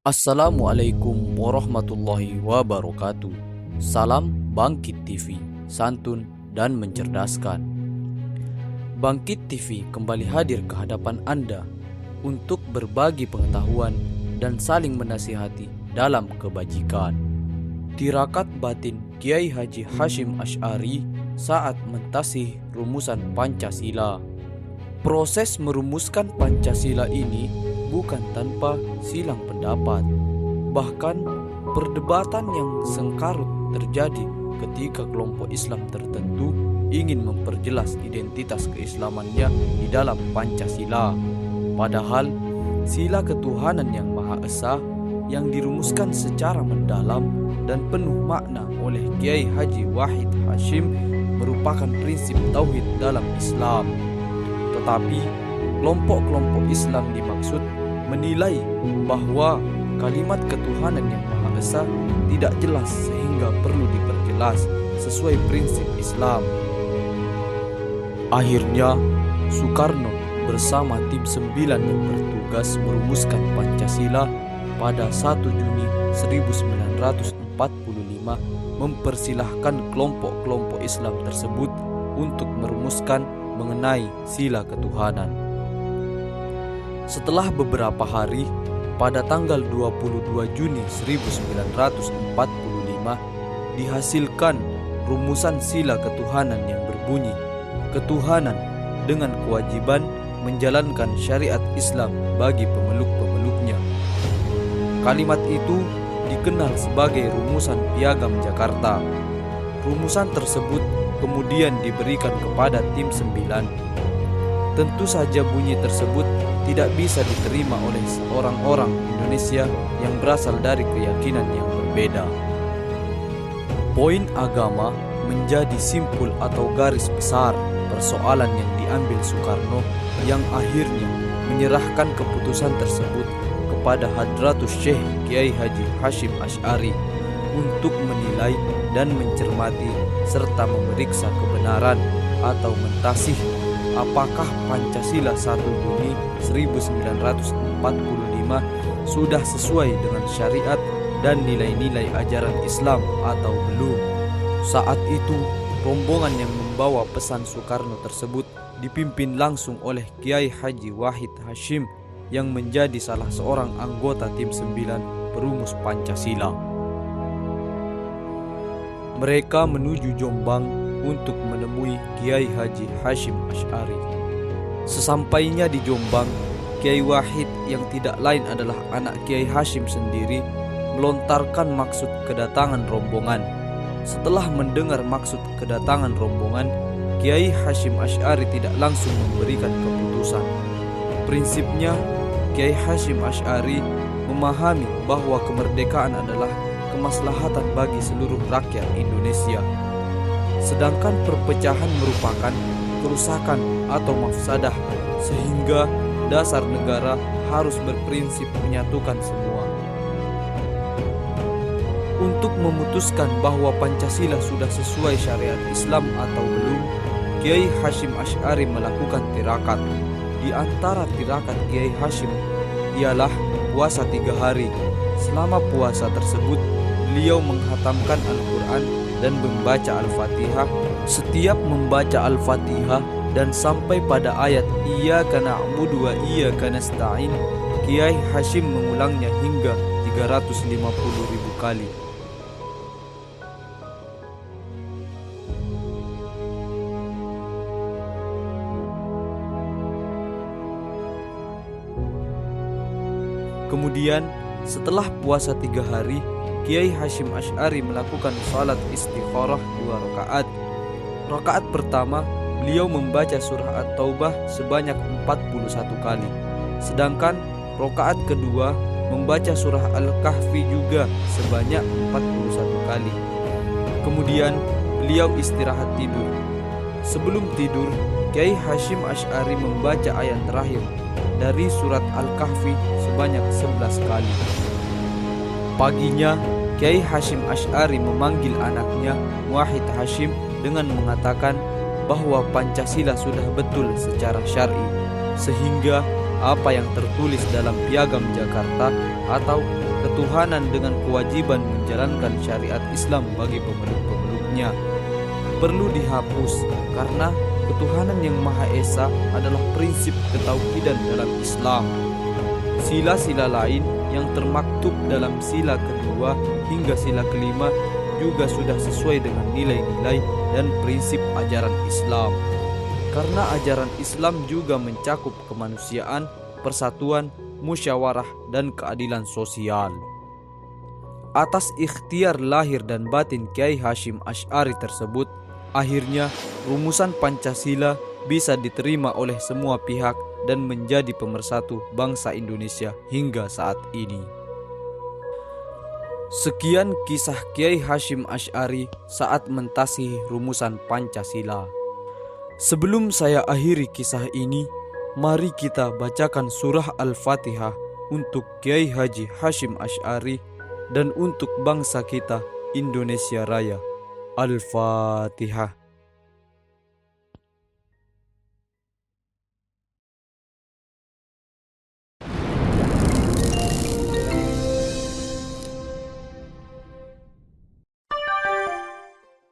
Assalamualaikum warahmatullahi wabarakatuh. Salam Bangkit TV, santun dan mencerdaskan. Bangkit TV kembali hadir ke hadapan Anda untuk berbagi pengetahuan dan saling menasihati dalam kebajikan. Tirakat batin Kiai Haji Hashim Asy'ari saat mentasih rumusan Pancasila. Proses merumuskan Pancasila ini bukan tanpa silang pendapat. Bahkan perdebatan yang sengkarut terjadi ketika kelompok Islam tertentu ingin memperjelas identitas keislamannya di dalam Pancasila. Padahal sila ketuhanan yang Maha Esa yang dirumuskan secara mendalam dan penuh makna oleh Kiai Haji Wahid Hasyim merupakan prinsip tauhid dalam Islam. Tetapi kelompok-kelompok Islam dimaksud menilai bahwa kalimat ketuhanan yang Maha Esa tidak jelas sehingga perlu diperjelas sesuai prinsip Islam. Akhirnya Soekarno bersama tim 9 yang bertugas merumuskan Pancasila pada 1 Juni 1945 mempersilahkan kelompok-kelompok Islam tersebut untuk merumuskan mengenai sila ketuhanan. Setelah beberapa hari, pada tanggal 22 Juni 1945 dihasilkan rumusan sila ketuhanan yang berbunyi, ketuhanan dengan kewajiban menjalankan syariat Islam bagi pemeluk-pemeluknya. Kalimat itu dikenal sebagai rumusan Piagam Jakarta. Rumusan tersebut kemudian diberikan kepada tim 9. Tentu saja bunyi tersebut tidak bisa diterima oleh orang-orang Indonesia yang berasal dari keyakinan yang berbeda. Poin agama menjadi simpul atau garis besar persoalan yang diambil Soekarno yang akhirnya menyerahkan keputusan tersebut kepada Hadratus Syekh Kiai Haji Hashim Asy'ari untuk menilai dan mencermati serta memeriksa kebenaran atau mentasih apakah Pancasila 1 Juni 1945 sudah sesuai dengan syariat dan nilai-nilai ajaran Islam atau belum. Saat itu, rombongan yang membawa pesan Soekarno tersebut dipimpin langsung oleh Kiai Haji Wahid Hasyim yang menjadi salah seorang anggota tim 9 perumus Pancasila. Mereka menuju Jombang untuk menemui Kiai Haji Hashim Asy'ari. Sesampainya di Jombang, Kiai Wahid yang tidak lain adalah anak Kiai Hashim sendiri melontarkan maksud kedatangan rombongan. Setelah mendengar maksud kedatangan rombongan, Kiai Hashim Asy'ari tidak langsung memberikan keputusan. Prinsipnya, Kiai Hashim Asy'ari memahami bahwa kemerdekaan adalah kemaslahatan bagi seluruh rakyat Indonesia. Sedangkan perpecahan merupakan kerusakan atau mafsadah, sehingga dasar negara harus berprinsip menyatukan semua. Untuk memutuskan bahwa Pancasila sudah sesuai syariat Islam atau belum, Kiai Hashim Asy'ari melakukan tirakat. Di antara tirakat Kiai Hashim ialah puasa 3 hari. Selama puasa tersebut, beliau menghatamkan Al-Quran dan membaca Al-Fatihah. Setiap membaca Al-Fatihah dan sampai pada ayat Iyyaka na'budu wa iyyaka nasta'in, Kiai Hashim mengulangnya hingga 350.000 kali. Kemudian setelah puasa 3 hari, Kiai Hashim Asy'ari melakukan salat istikharah 2 rakaat. Rakaat pertama, beliau membaca surah At-Taubah sebanyak 41 kali. Sedangkan rakaat kedua membaca surah Al-Kahfi juga sebanyak 41 kali. Kemudian beliau istirahat tidur. Sebelum tidur, Kiai Hashim Asy'ari membaca ayat terakhir dari surat Al-Kahfi sebanyak 11 kali. Paginya, Kiai Hashim Asy'ari memanggil anaknya Wahid Hasyim dengan mengatakan bahwa Pancasila sudah betul secara syar'i, sehingga apa yang tertulis dalam Piagam Jakarta atau ketuhanan dengan kewajiban menjalankan syariat Islam bagi pemeluk-pemeluknya perlu dihapus karena ketuhanan yang Maha Esa adalah prinsip ketauhidan dalam Islam. Sila-sila lain yang termaktub dalam sila kedua hingga sila kelima juga sudah sesuai dengan nilai-nilai dan prinsip ajaran Islam. Karena ajaran Islam juga mencakup kemanusiaan, persatuan, musyawarah, dan keadilan sosial. Atas ikhtiar lahir dan batin Kiai Hasyim Asy'ari tersebut, akhirnya rumusan Pancasila bisa diterima oleh semua pihak dan menjadi pemersatu bangsa Indonesia hingga saat ini. Sekian kisah Kiai Hasyim Asy'ari saat mentasihi rumusan Pancasila. Sebelum saya akhiri kisah ini, mari kita bacakan surah Al-Fatihah untuk Kiai Haji Hasyim Asy'ari dan untuk bangsa kita Indonesia Raya. Al-Fatihah.